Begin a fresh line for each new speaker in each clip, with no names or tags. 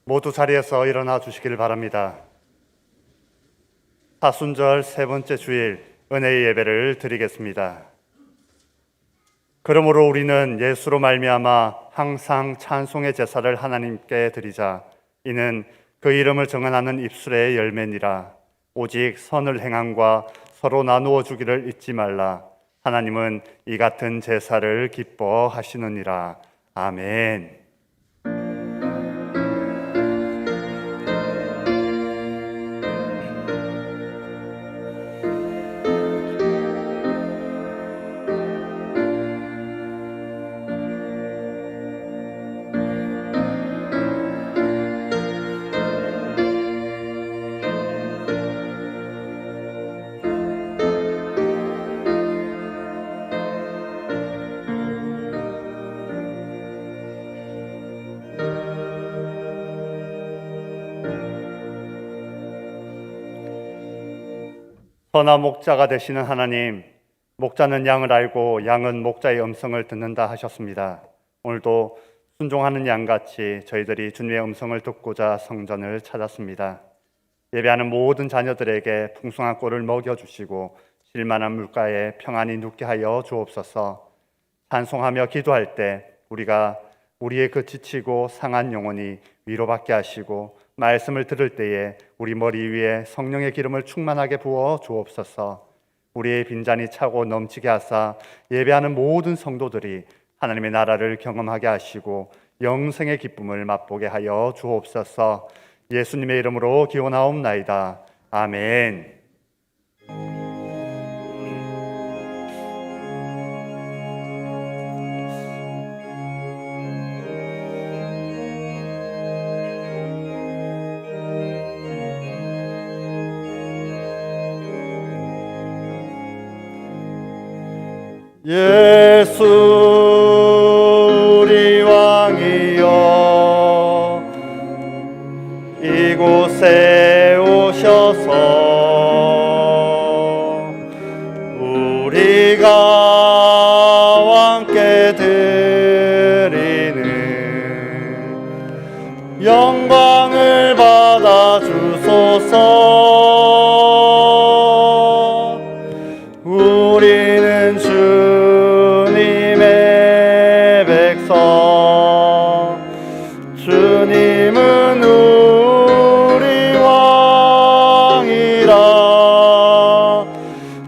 모두 자리에서 일어나 주시기를 바랍니다. 사순절 세 번째 주일 은혜의 예배를 드리겠습니다. 그러므로 우리는 예수로 말미암아 항상 찬송의 제사를 하나님께 드리자. 이는 그 이름을 정언하는 입술의 열매니라. 오직 선을 행함과 서로 나누어 주기를 잊지 말라. 하나님은 이 같은 제사를 기뻐하시느니라. 아멘. 선한 목자가 되시는 하나님, 목자는 양을 알고 양은 목자의 음성을 듣는다 하셨습니다. 오늘도 순종하는 양같이 저희들이 주님의 음성을 듣고자 성전을 찾았습니다. 예배하는 모든 자녀들에게 풍성한 꼴을 먹여주시고 실만한 물가에 평안히 눕게 하여 주옵소서. 찬송하며 기도할 때 우리가 우리의 그 지치고 상한 영혼이 위로받게 하시고 말씀을 들을 때에 우리 머리 위에 성령의 기름을 충만하게 부어 주옵소서. 우리의 빈잔이 차고 넘치게 하사 예배하는 모든 성도들이 하나님의 나라를 경험하게 하시고 영생의 기쁨을 맛보게 하여 주옵소서. 예수님의 이름으로 기원하옵나이다. 아멘. 예수 우리 왕이여 이곳에 오셔서 우리가 왕께 드리는 영광을 받아 주소서. 우리는 주님의 백성, 주님은 우리 왕이라.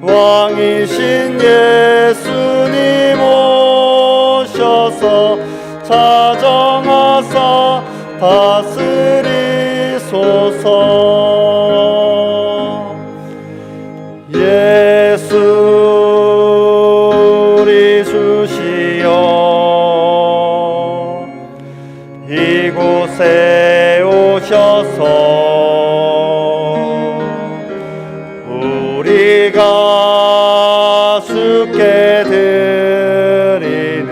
왕이신 예수님 오셔서 자정하사 다스리소서. 예수 우리 주시여 이곳에 오셔서 우리가 주께 드리는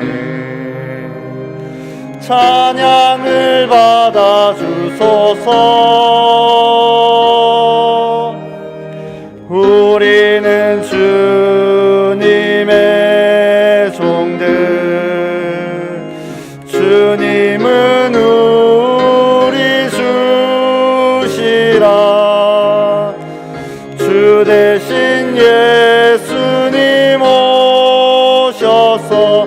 찬양을 받아 주소서. 우리는 주님의 종들, 주님은 우리 주시라. 주 대신 예수님 오셔서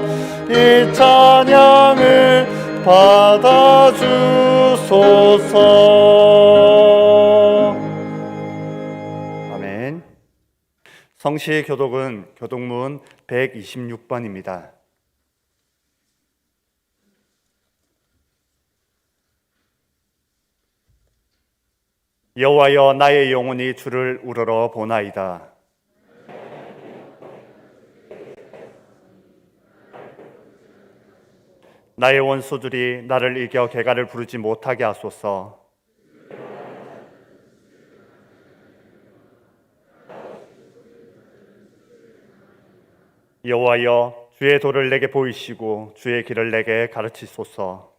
이 찬양을 받아 주소서. 아멘. 성시의 교독은 교독문 126번입니다. 여호와여 나의 영혼이 주를 우러러 보나이다. 나의 원수들이 나를 이겨 개가를 부르지 못하게 하소서. 여호와여 주의 도를 내게 보이시고 주의 길을 내게 가르치소서.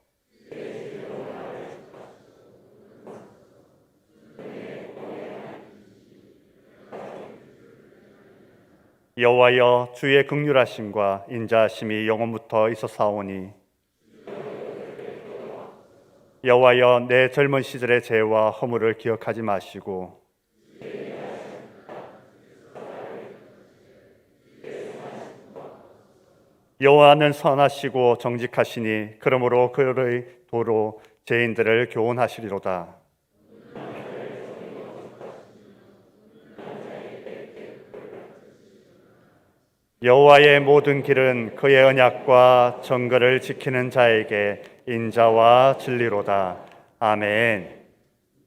여호와여 주의 긍휼하심과 인자하심이 영원부터 있어사오니 여호와여 내 젊은 시절의 죄와 허물을 기억하지 마시고 여호와는 선하시고 정직하시니 그러므로 그의 도로 죄인들을 교훈하시리로다. 여호와의 모든 길은 그의 언약과 정결을 지키는 자에게 인자와 진리로다. 아멘.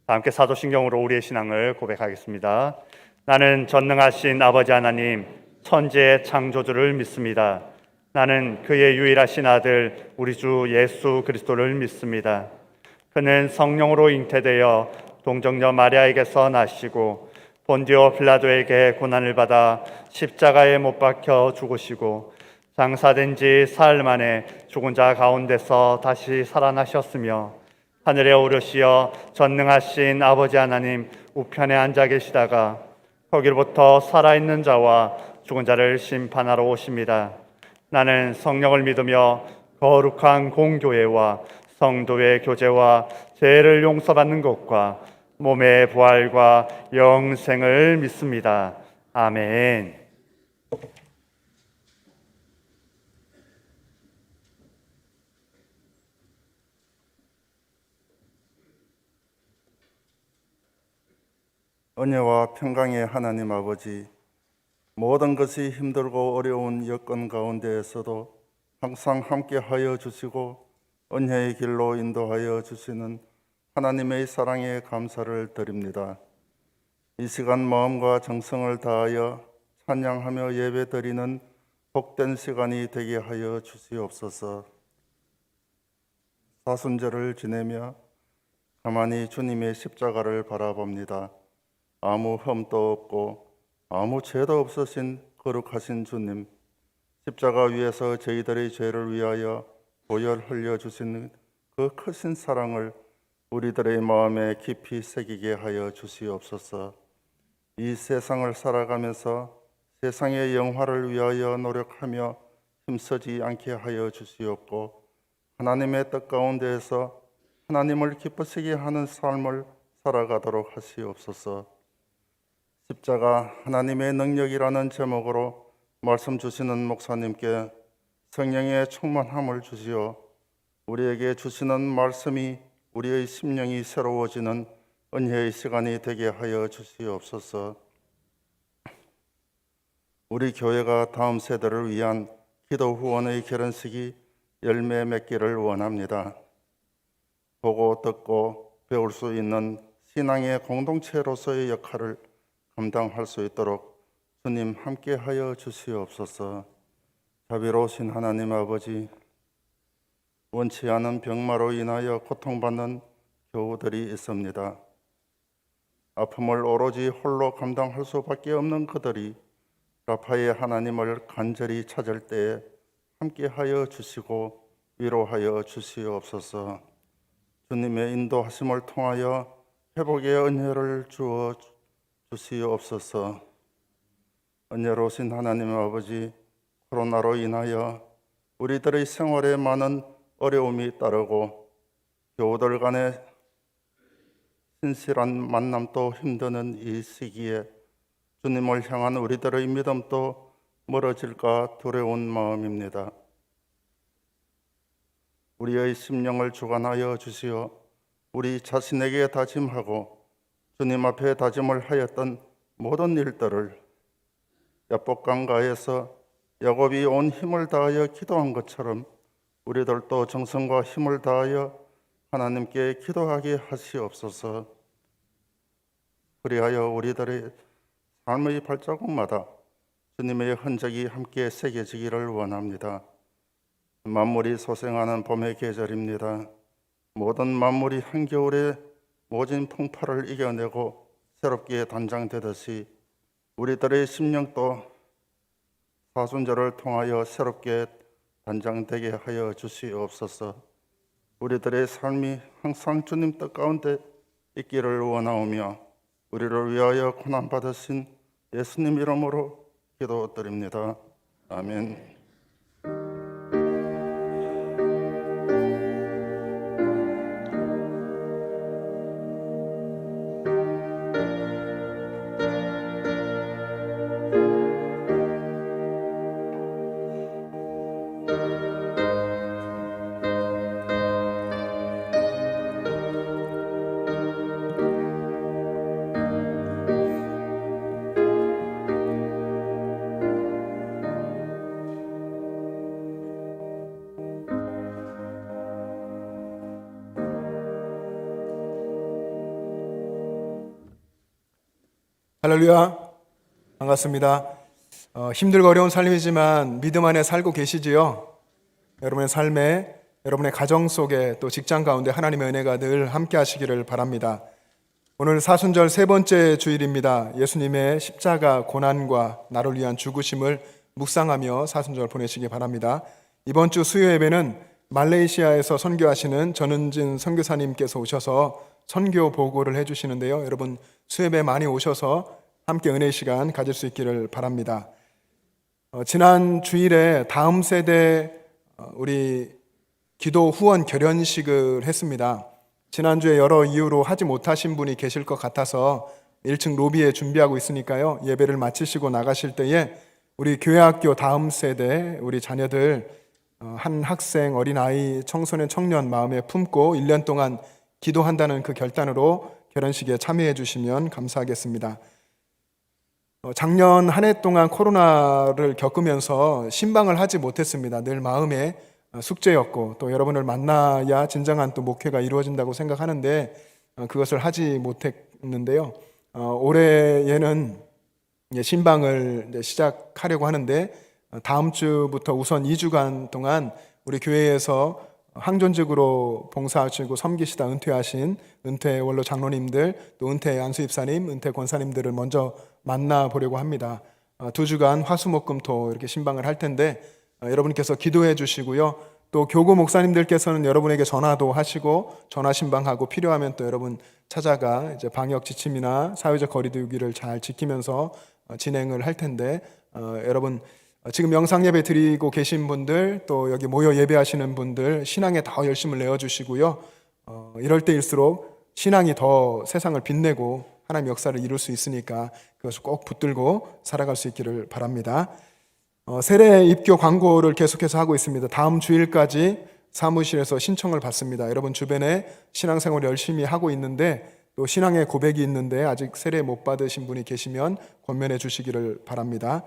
다 함께 사도신경으로 우리의 신앙을 고백하겠습니다. 나는 전능하신 아버지 하나님, 천지의 창조주를 믿습니다. 나는 그의 유일하신 아들 우리 주 예수 그리스도를 믿습니다. 그는 성령으로 잉태되어 동정녀 마리아에게서 나시고 본디오 빌라도에게 고난을 받아 십자가에 못 박혀 죽으시고 장사된 지 사흘 만에 죽은 자 가운데서 다시 살아나셨으며 하늘에 오르시어 전능하신 아버지 하나님 우편에 앉아 계시다가 거기로부터 살아있는 자와 죽은 자를 심판하러 오십니다. 나는 성령을 믿으며 거룩한 공교회와 성도의 교제와 죄를 용서받는 것과 몸의 부활과 영생을 믿습니다. 아멘.
은혜와 평강의 하나님 아버지, 모든 것이 힘들고 어려운 여건 가운데에서도 항상 함께하여 주시고 은혜의 길로 인도하여 주시는 하나님의 사랑에 감사를 드립니다. 이 시간 마음과 정성을 다하여 찬양하며 예배드리는 복된 시간이 되게 하여 주시옵소서. 사순절을 지내며 가만히 주님의 십자가를 바라봅니다. 아무 흠도 없고 아무 죄도 없으신 거룩하신 주님, 십자가 위에서 저희들의 죄를 위하여 보혈 흘려주시는 그 크신 사랑을 우리들의 마음에 깊이 새기게 하여 주시옵소서. 이 세상을 살아가면서 세상의 영화를 위하여 노력하며 힘쓰지 않게 하여 주시옵고 하나님의 뜻 가운데에서 하나님을 기쁘시게 하는 삶을 살아가도록 하시옵소서. 십자가 하나님의 능력이라는 제목으로 말씀 주시는 목사님께 성령의 충만함을 주시어 우리에게 주시는 말씀이 우리의 심령이 새로워지는 은혜의 시간이 되게 하여 주시옵소서. 우리 교회가 다음 세대를 위한 기도 후원의 결혼식이 열매 맺기를 원합니다. 보고 듣고 배울 수 있는 신앙의 공동체로서의 역할을 감당할 수 있도록 주님 함께하여 주시옵소서. 자비로우신 하나님 아버지, 원치 않은 병마로 인하여 고통받는 교우들이 있습니다. 아픔을 오로지 홀로 감당할 수밖에 없는 그들이 라파의 하나님을 간절히 찾을 때에 함께하여 주시고 위로하여 주시옵소서. 주님의 인도하심을 통하여 회복의 은혜를 주어 주시옵소서. 은혜로우신 하나님 아버지, 코로나로 인하여 우리들의 생활에 많은 어려움이 따르고 교우들 간의 신실한 만남도 힘드는 이 시기에 주님을 향한 우리들의 믿음도 멀어질까 두려운 마음입니다. 우리의 심령을 주관하여 주시어 우리 자신에게 다짐하고 주님 앞에 다짐을 하였던 모든 일들을 야복강가에서 야곱이 온 힘을 다하여 기도한 것처럼 우리들도 정성과 힘을 다하여 하나님께 기도하게 하시옵소서. 그리하여 우리들의 삶의 발자국마다 주님의 흔적이 함께 새겨지기를 원합니다. 만물이 소생하는 봄의 계절입니다. 모든 만물이 한겨울에 모진 풍파를 이겨내고 새롭게 단장되듯이 우리들의 심령도 사순절을 통하여 새롭게 단장되게 하여 주시옵소서. 우리들의 삶이 항상 주님 뜻 가운데 있기를 원하오며 우리를 위하여 고난받으신 예수님 이름으로 기도드립니다. 아멘.
할렐루야, 반갑습니다. 힘들고 어려운 삶이지만 믿음 안에 살고 계시지요? 여러분의 삶에, 여러분의 가정 속에 또 직장 가운데 하나님의 은혜가 늘 함께 하시기를 바랍니다. 오늘 사순절 세 번째 주일입니다. 예수님의 십자가 고난과 나를 위한 죽으심을 묵상하며 사순절 보내시기 바랍니다. 이번 주 수요 예배는 말레이시아에서 선교하시는 전은진 선교사님께서 오셔서 선교 보고를 해주시는데요. 여러분 수요 예배 많이 오셔서 함께 은혜의 시간 가질 수 있기를 바랍니다. 지난 주일에 다음 세대 우리 기도 후원 결연식을 했습니다. 지난주에 여러 이유로 하지 못하신 분이 계실 것 같아서 1층 로비에 준비하고 있으니까요. 예배를 마치시고 나가실 때에 우리 교회학교 다음 세대 우리 자녀들 한 학생, 어린아이, 청소년, 청년 마음에 품고 1년 동안 기도한다는 그 결단으로 결혼식에 참여해 주시면 감사하겠습니다. 작년 한 해 동안 코로나를 겪으면서 신방을 하지 못했습니다. 늘 마음의 숙제였고 또 여러분을 만나야 진정한 또 목회가 이루어진다고 생각하는데 그것을 하지 못했는데요. 올해에는 신방을 시작하려고 하는데 다음 주부터 우선 2주간 동안 우리 교회에서 항존직으로 봉사하시고 섬기시다 은퇴하신 은퇴 원로 장로님들 또 은퇴 안수입사님, 은퇴 권사님들을 먼저 만나보려고 합니다. 2주간 화수목금토 이렇게 신방을 할 텐데 여러분께서 기도해 주시고요. 또 교구 목사님들께서는 여러분에게 전화도 하시고 전화 신방하고 필요하면 또 여러분 찾아가 이제 방역 지침이나 사회적 거리두기를 잘 지키면서 진행을 할 텐데 여러분 지금 영상 예배 드리고 계신 분들 또 여기 모여 예배하시는 분들 신앙에 더 열심을 내어주시고요. 이럴 때일수록 신앙이 더 세상을 빛내고 하나님 역사를 이룰 수 있으니까 그것을 꼭 붙들고 살아갈 수 있기를 바랍니다. 세례 입교 광고를 계속해서 하고 있습니다. 다음 주일까지 사무실에서 신청을 받습니다. 여러분 주변에 신앙생활 열심히 하고 있는데 또 신앙의 고백이 있는데 아직 세례 못 받으신 분이 계시면 권면해 주시기를 바랍니다.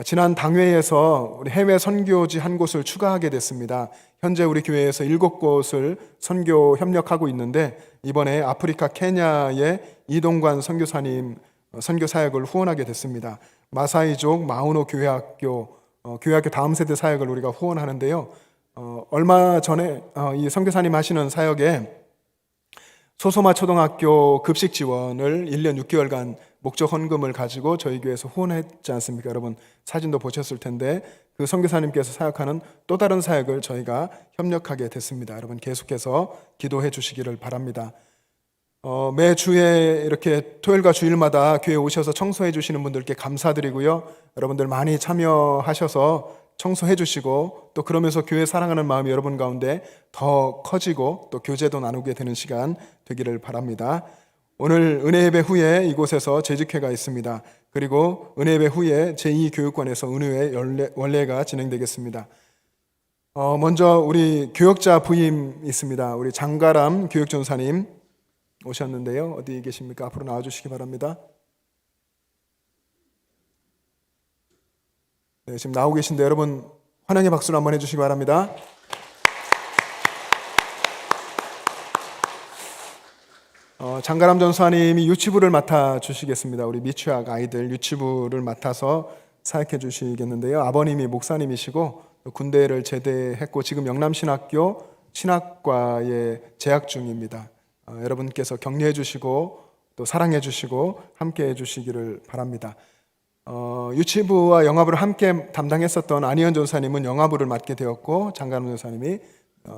지난 당회에서 우리 해외 선교지 한 곳을 추가하게 됐습니다. 현재 우리 교회에서 7곳을 선교 협력하고 있는데 이번에 아프리카 케냐의 이동관 선교사님 선교 사역을 후원하게 됐습니다. 마사이족 마우노 교회학교 다음 세대 사역을 우리가 후원하는데요. 얼마 전에 이 선교사님 하시는 사역에 소소마 초등학교 급식 지원을 1년 6개월간 목적 헌금을 가지고 저희 교회에서 후원했지 않습니까? 여러분 사진도 보셨을 텐데 그 선교사님께서 사역하는 또 다른 사역을 저희가 협력하게 됐습니다. 여러분 계속해서 기도해 주시기를 바랍니다. 매주에 이렇게 토요일과 주일마다 교회에 오셔서 청소해 주시는 분들께 감사드리고요. 여러분들 많이 참여하셔서 청소해 주시고 또 그러면서 교회 사랑하는 마음이 여러분 가운데 더 커지고 또 교제도 나누게 되는 시간 되기를 바랍니다. 오늘 은혜예배 후에 이곳에서 재직회가 있습니다. 그리고 은혜예배 후에 제2교육관에서 은혜회 원례가 진행되겠습니다. 먼저 우리 교역자 부임 있습니다. 우리 장가람 교육전사님 오셨는데요. 어디 계십니까? 앞으로 나와주시기 바랍니다. 네, 지금 나오고 계신데 여러분 환영의 박수를 한번 해주시기 바랍니다. 장가람 전사님이 유치부를 맡아주시겠습니다. 우리 미취학 아이들 유치부를 맡아서 사역해 주시겠는데요. 아버님이 목사님이시고 군대를 제대했고 지금 영남신학교 신학과에 재학 중입니다. 여러분께서 격려해 주시고 또 사랑해 주시고 함께 해 주시기를 바랍니다. 유치부와 영화부를 함께 담당했었던 안희연 전사님은 영화부를 맡게 되었고 장가람 전사님이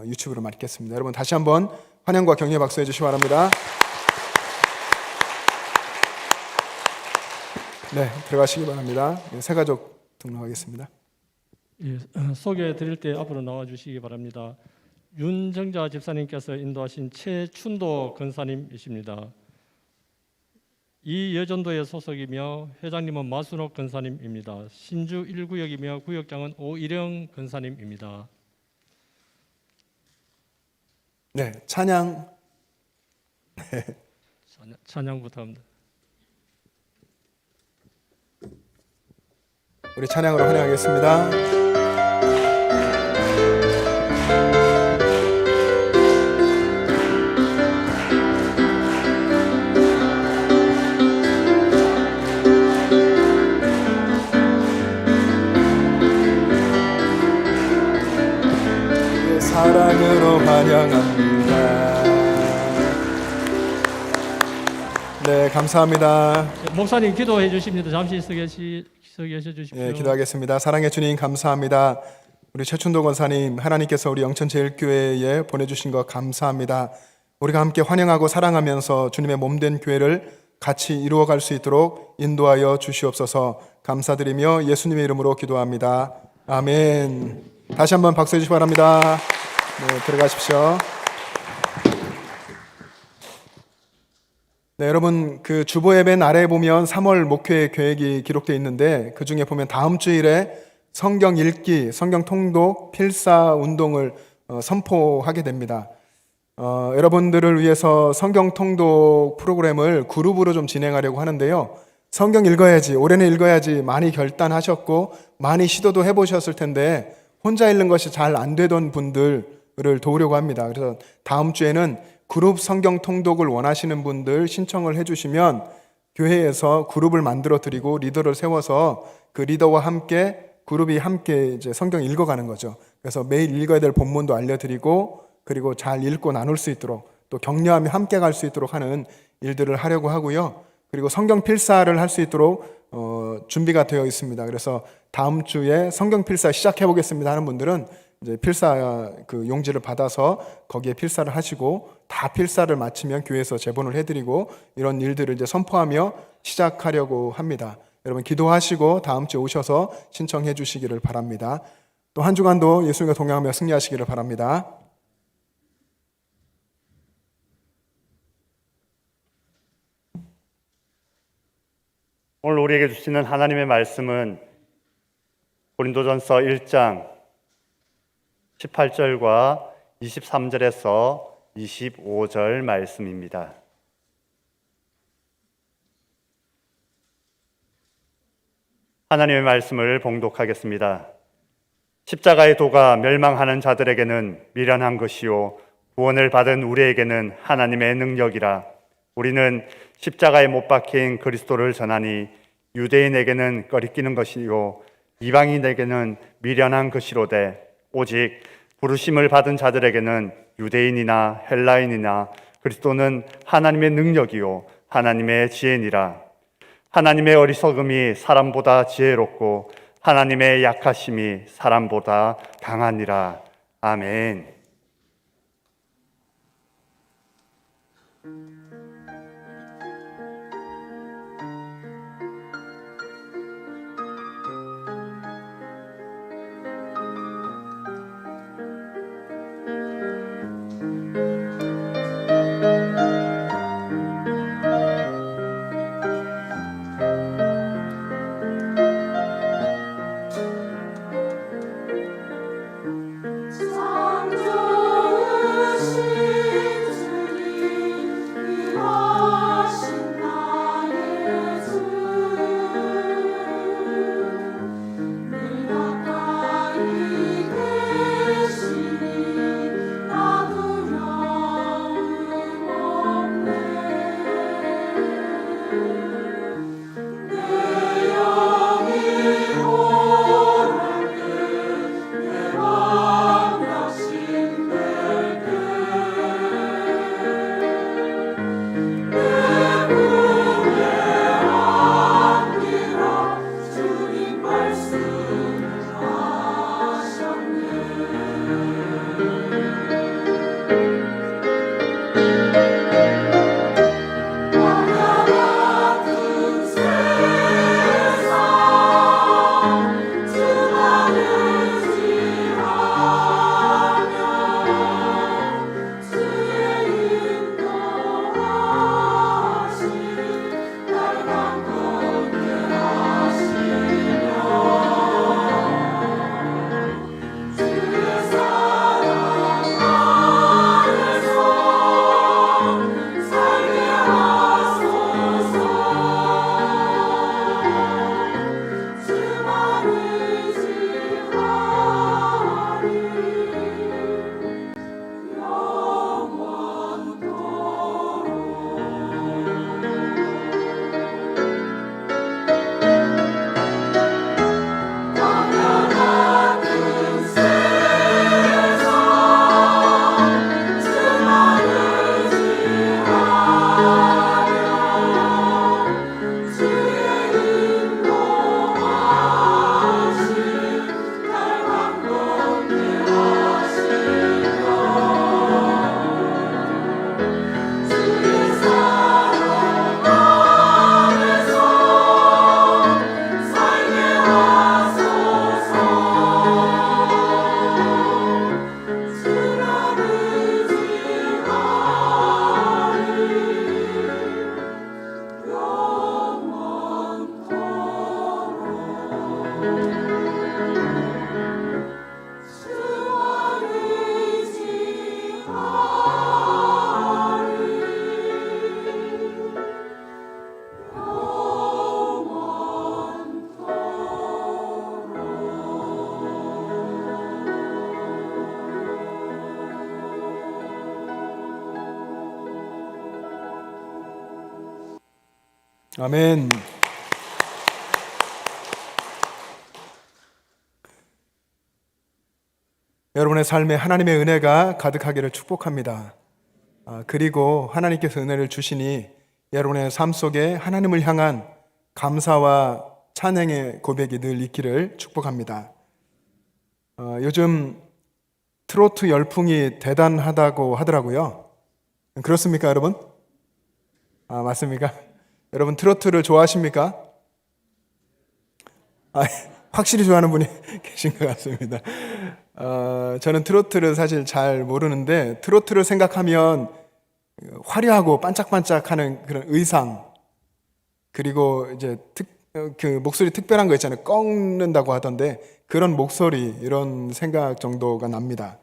유치부를 맡겠습니다. 여러분 다시 한번 환영과 격려 박수 해주시기 바랍니다. 네, 들어가시기 바랍니다. 새가족 등록하겠습니다.
예, 소개해 드릴 때 앞으로 나와 주시기 바랍니다. 윤정자 집사님께서 인도하신 최춘도 권사님이십니다. 이 여전도의 소속이며 회장님은 마순옥 권사님입니다. 신주 1구역이며 구역장은 오일영 권사님입니다.
네, 찬양부터
합니다.
우리 찬양으로 환영하겠습니다. 사랑으로 환영합니다. 네, 감사합니다.
목사님 기도해 주십니다. 잠시 서 계셔 주십시오.
예, 기도하겠습니다. 사랑의 주님 감사합니다. 우리 최춘도 권사님, 하나님께서 우리 영천제일교회에 보내주신 것 감사합니다. 우리가 함께 환영하고 사랑하면서 주님의 몸된 교회를 같이 이루어갈 수 있도록 인도하여 주시옵소서. 감사드리며 예수님의 이름으로 기도합니다. 아멘. 다시 한번 박수 해주시기 바랍니다. 네, 들어가십시오. 네, 여러분 그 주보 예배 아래에 보면 3월 목회 계획이 기록되어 있는데 그 중에 보면 다음 주일에 성경 읽기, 성경 통독, 필사 운동을 선포하게 됩니다. 여러분들을 위해서 성경 통독 프로그램을 그룹으로 좀 진행하려고 하는데요. 성경 읽어야지, 올해는 읽어야지 많이 결단하셨고 많이 시도도 해보셨을 텐데 혼자 읽는 것이 잘 안 되던 분들을 도우려고 합니다. 그래서 다음 주에는 그룹 성경 통독을 원하시는 분들 신청을 해주시면 교회에서 그룹을 만들어 드리고 리더를 세워서 그 리더와 함께 그룹이 함께 이제 성경 읽어가는 거죠. 그래서 매일 읽어야 될 본문도 알려드리고 그리고 잘 읽고 나눌 수 있도록 또 격려하며 함께 갈 수 있도록 하는 일들을 하려고 하고요. 그리고 성경 필사를 할 수 있도록 준비가 되어 있습니다. 그래서 다음 주에 성경 필사 시작해 보겠습니다 하는 분들은 이제 필사 그 용지를 받아서 거기에 필사를 하시고 다 필사를 마치면 교회에서 제본을 해드리고 이런 일들을 이제 선포하며 시작하려고 합니다. 여러분 기도하시고 다음 주에 오셔서 신청해 주시기를 바랍니다. 또 한 주간도 예수님과 동행하며 승리하시기를 바랍니다.
오늘 우리에게 주시는 하나님의 말씀은 고린도전서 1장 18절과 23절에서 25절 말씀입니다. 하나님의 말씀을 봉독하겠습니다. 십자가의 도가 멸망하는 자들에게는 미련한 것이요 구원을 받은 우리에게는 하나님의 능력이라. 우리는 십자가에 못 박힌 그리스도를 전하니 유대인에게는 꺼리끼는 것이요 이방인에게는 미련한 것이로되 오직 부르심을 받은 자들에게는 유대인이나 헬라인이나 그리스도는 하나님의 능력이요 하나님의 지혜니라. 하나님의 어리석음이 사람보다 지혜롭고 하나님의 약하심이 사람보다 강하니라. 아멘.
참 좋으신 주님
아멘. 여러분의 삶에 하나님의 은혜가 가득하기를 축복합니다. 그리고 하나님께서 은혜를 주시니 여러분의 삶 속에 하나님을 향한 감사와 찬양의 고백이 늘 있기를 축복합니다. 요즘 트로트 열풍이 대단하다고 하더라고요. 그렇습니까, 여러분? 맞습니까? 여러분 트로트를 좋아하십니까? 확실히 좋아하는 분이 계신 것 같습니다. 저는 트로트를 사실 잘 모르는데 트로트를 생각하면 화려하고 반짝반짝하는 그런 의상, 그리고 이제 그 목소리 특별한 거 있잖아요. 꺾는다고 하던데 그런 목소리, 이런 생각 정도가 납니다.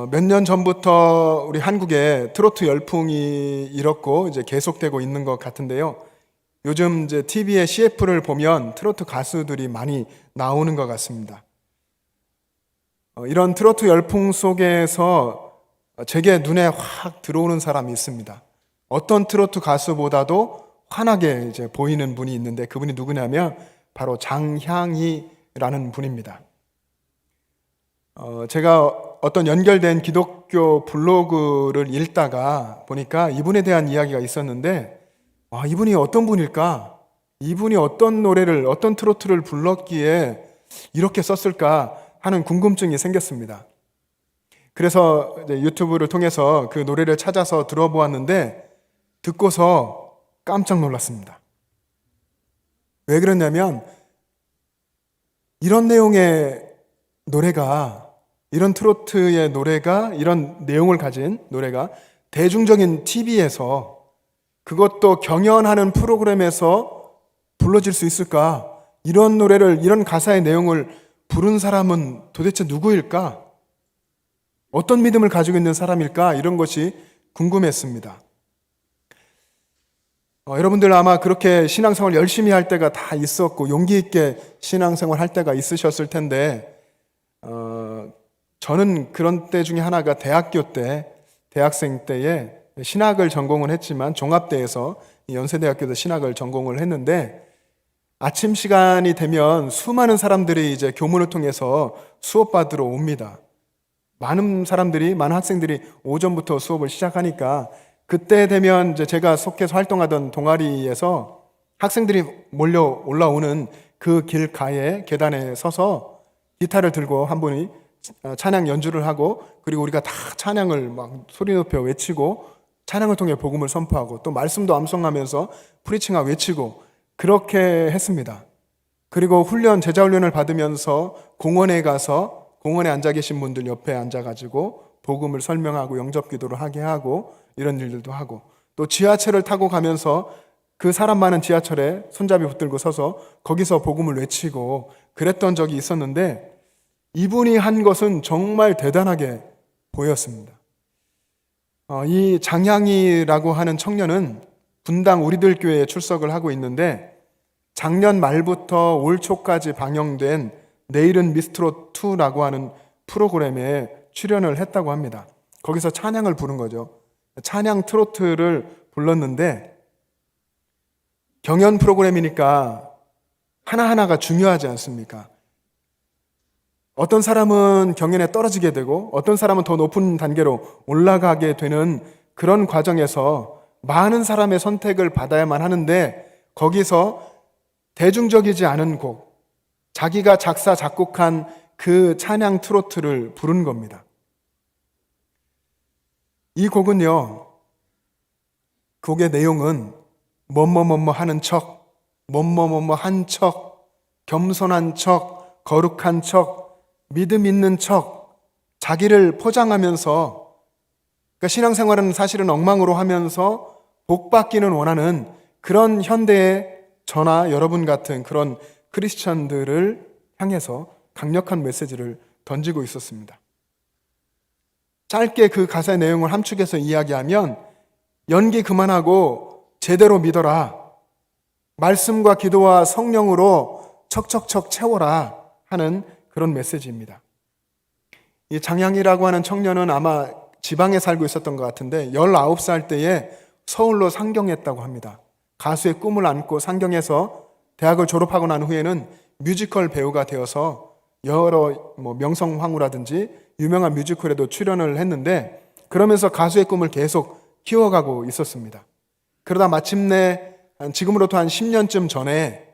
몇 년 전부터 우리 한국에 트로트 열풍이 일었고 이제 계속되고 있는 것 같은데요. 요즘 이제 TV에 CF를 보면 트로트 가수들이 많이 나오는 것 같습니다. 이런 트로트 열풍 속에서 제게 눈에 확 들어오는 사람이 있습니다. 어떤 트로트 가수보다도 환하게 이제 보이는 분이 있는데 그분이 누구냐면 바로 장향이라는 분입니다. 제가 어떤 연결된 기독교 블로그를 읽다가 보니까 이분에 대한 이야기가 있었는데, 이분이 어떤 분일까? 이분이 어떤 노래를, 어떤 트로트를 불렀기에 이렇게 썼을까 하는 궁금증이 생겼습니다. 그래서 이제 유튜브를 통해서 그 노래를 찾아서 들어보았는데 듣고서 깜짝 놀랐습니다. 왜 그러냐면 이런 내용의 노래가, 이런 트로트의 노래가, 이런 내용을 가진 노래가 대중적인 TV에서, 그것도 경연하는 프로그램에서 불러질 수 있을까? 이런 노래를, 이런 가사의 내용을 부른 사람은 도대체 누구일까? 어떤 믿음을 가지고 있는 사람일까? 이런 것이 궁금했습니다. 여러분들 아마 그렇게 신앙생활 열심히 할 때가 다 있었고 용기 있게 신앙생활 할 때가 있으셨을 텐데, 저는 그런 때 중에 하나가 대학교 때, 대학생 때에 신학을 전공을 했지만 종합대에서 연세대학교에서 신학을 전공을 했는데, 아침 시간이 되면 수많은 사람들이 이제 교문을 통해서 수업 받으러 옵니다. 많은 학생들이 오전부터 수업을 시작하니까 그때 되면 이제 제가 속해서 활동하던 동아리에서 학생들이 몰려 올라오는 그 길가에 계단에 서서 기타를 들고 한 분이 찬양 연주를 하고, 그리고 우리가 다 찬양을 막 소리 높여 외치고 찬양을 통해 복음을 선포하고 또 말씀도 암송하면서 프리칭하고 외치고 그렇게 했습니다. 그리고 제자 훈련을 받으면서 공원에 가서 공원에 앉아 계신 분들 옆에 앉아가지고 복음을 설명하고 영접 기도를 하게 하고 이런 일들도 하고, 또 지하철을 타고 가면서 그 사람 많은 지하철에 손잡이 붙들고 서서 거기서 복음을 외치고 그랬던 적이 있었는데, 이분이 한 것은 정말 대단하게 보였습니다. 이 장향이라고 하는 청년은 분당 우리들 교회에 출석을 하고 있는데, 작년 말부터 올 초까지 방영된 내일은 미스트롯2라고 하는 프로그램에 출연을 했다고 합니다. 거기서 찬양을 부른 거죠. 찬양 트로트를 불렀는데, 경연 프로그램이니까 하나하나가 중요하지 않습니까? 어떤 사람은 경연에 떨어지게 되고 어떤 사람은 더 높은 단계로 올라가게 되는 그런 과정에서 많은 사람의 선택을 받아야만 하는데, 거기서 대중적이지 않은 곡, 자기가 작사 작곡한 그 찬양 트로트를 부른 겁니다. 이 곡은요, 곡의 내용은 뭐뭐뭐뭐 하는 척, 뭐뭐뭐뭐 한 척, 겸손한 척, 거룩한 척, 믿음 있는 척, 자기를 포장하면서, 그러니까 신앙생활은 사실은 엉망으로 하면서 복 받기는 원하는 그런 현대의 저나 여러분 같은 그런 크리스천들을 향해서 강력한 메시지를 던지고 있었습니다. 짧게 그 가사의 내용을 함축해서 이야기하면, 연기 그만하고 제대로 믿어라, 말씀과 기도와 성령으로 척척척 채워라 하는 그런 메시지입니다. 이 장향이라고 하는 청년은 아마 지방에 살고 있었던 것 같은데 19살 때에 서울로 상경했다고 합니다. 가수의 꿈을 안고 상경해서 대학을 졸업하고 난 후에는 뮤지컬 배우가 되어서 여러 명성황후라든지 유명한 뮤지컬에도 출연을 했는데, 그러면서 가수의 꿈을 계속 키워가고 있었습니다. 그러다 마침내 지금으로부터 한 10년쯤 전에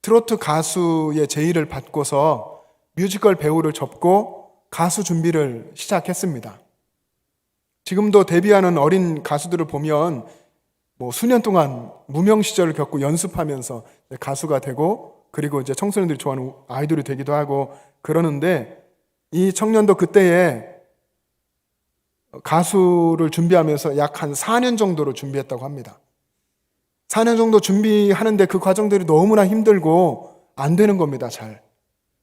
트로트 가수의 제의를 받고서 뮤지컬 배우를 접고 가수 준비를 시작했습니다. 지금도 데뷔하는 어린 가수들을 보면 수년 동안 무명 시절을 겪고 연습하면서 가수가 되고, 그리고 이제 청소년들이 좋아하는 아이돌이 되기도 하고 그러는데, 이 청년도 그때에 가수를 준비하면서 약 한 4년 정도로 준비했다고 합니다. 4년 정도 준비하는데 그 과정들이 너무나 힘들고 안 되는 겁니다, 잘.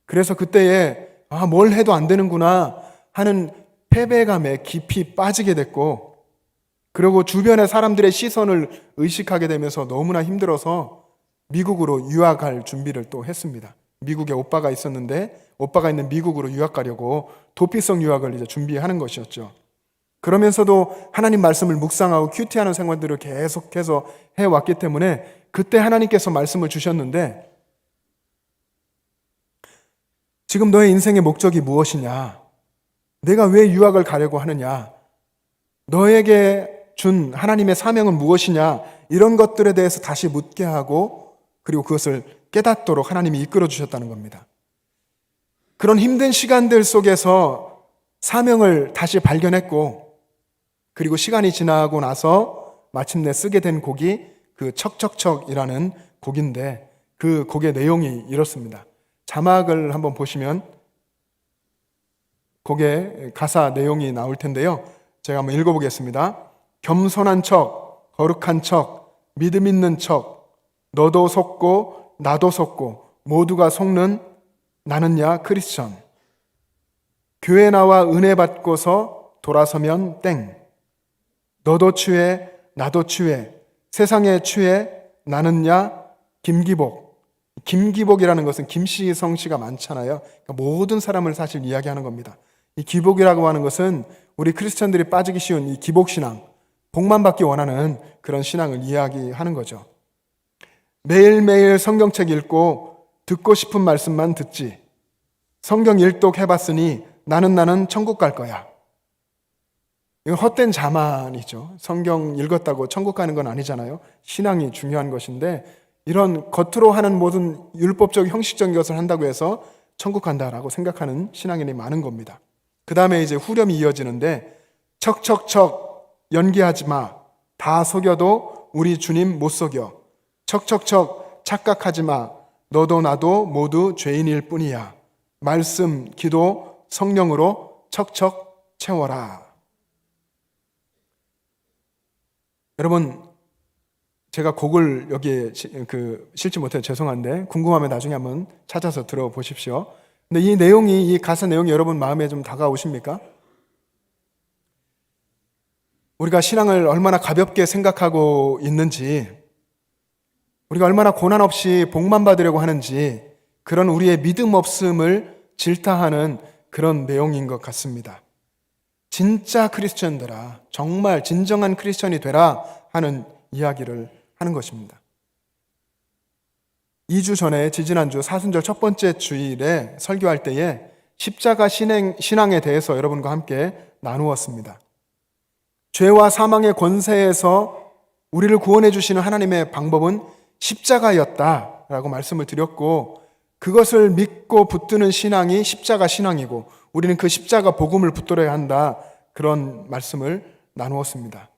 그래서 그때에 뭘 해도 안 되는구나 하는 패배감에 깊이 빠지게 됐고, 그리고 주변의 사람들의 시선을 의식하게 되면서 너무나 힘들어서 미국으로 유학할 준비를 또 했습니다. 미국에 오빠가 있었는데 오빠가 있는 미국으로 유학 가려고 도피성 유학을 이제 준비하는 것이었죠. 그러면서도 하나님 말씀을 묵상하고 큐티하는 생활들을 계속해서 해왔기 때문에 그때 하나님께서 말씀을 주셨는데, 지금 너의 인생의 목적이 무엇이냐? 내가 왜 유학을 가려고 하느냐? 너에게 준 하나님의 사명은 무엇이냐? 이런 것들에 대해서 다시 묻게 하고, 그리고 그것을 깨닫도록 하나님이 이끌어 주셨다는 겁니다. 그런 힘든 시간들 속에서 사명을 다시 발견했고, 그리고 시간이 지나고 나서 마침내 쓰게 된 곡이 그 척척척이라는 곡인데, 그 곡의 내용이 이렇습니다. 자막을 한번 보시면 곡의 가사 내용이 나올 텐데요. 제가 한번 읽어보겠습니다. 겸손한 척, 거룩한 척, 믿음 있는 척, 너도 속고 나도 속고 모두가 속는 나는야 크리스천. 교회 나와 은혜 받고서 돌아서면 땡. 너도 취해 나도 취해 세상에 취해 나는야 김기복. 김기복이라는 것은 김씨 성씨가 많잖아요. 그러니까 모든 사람을 사실 이야기하는 겁니다. 이 기복이라고 하는 것은 우리 크리스천들이 빠지기 쉬운 이 기복신앙, 복만 받기 원하는 그런 신앙을 이야기하는 거죠. 매일매일 성경책 읽고 듣고 싶은 말씀만 듣지. 성경 일독 해봤으니 나는 천국 갈 거야. 이건 헛된 자만이죠. 성경 읽었다고 천국 가는 건 아니잖아요. 신앙이 중요한 것인데, 이런 겉으로 하는 모든 율법적 형식적인 것을 한다고 해서 천국 간다라고 생각하는 신앙인이 많은 겁니다. 그 다음에 이제 후렴이 이어지는데, 척척척 연기하지 마. 다 속여도 우리 주님 못 속여. 척척척 착각하지 마. 너도 나도 모두 죄인일 뿐이야. 말씀, 기도, 성령으로 척척 채워라. 여러분, 제가 곡을 여기에 실지 못해 죄송한데 궁금하면 나중에 한번 찾아서 들어보십시오. 근데 이 가사 내용이 여러분 마음에 좀 다가오십니까? 우리가 신앙을 얼마나 가볍게 생각하고 있는지, 우리가 얼마나 고난 없이 복만 받으려고 하는지, 그런 우리의 믿음 없음을 질타하는 그런 내용인 것 같습니다. 진짜 크리스천들아, 정말 진정한 크리스천이 되라 하는 이야기를 하는 것입니다. 2주 전에, 지지난주 사순절 첫 번째 주일에 설교할 때에 십자가 신앙에 대해서 여러분과 함께 나누었습니다. 죄와 사망의 권세에서 우리를 구원해 주시는 하나님의 방법은 십자가였다라고 말씀을 드렸고, 그것을 믿고 붙드는 신앙이 십자가 신앙이고 우리는 그 십자가 복음을 붙들어야 한다, 그런 말씀을 나누었습니다.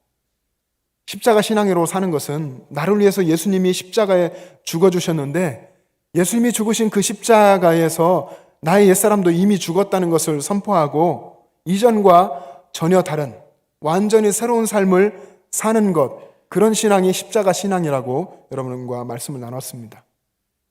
십자가 신앙으로 사는 것은 나를 위해서 예수님이 십자가에 죽어주셨는데, 예수님이 죽으신 그 십자가에서 나의 옛사람도 이미 죽었다는 것을 선포하고 이전과 전혀 다른 완전히 새로운 삶을 사는 것, 그런 신앙이 십자가 신앙이라고 여러분과 말씀을 나눴습니다.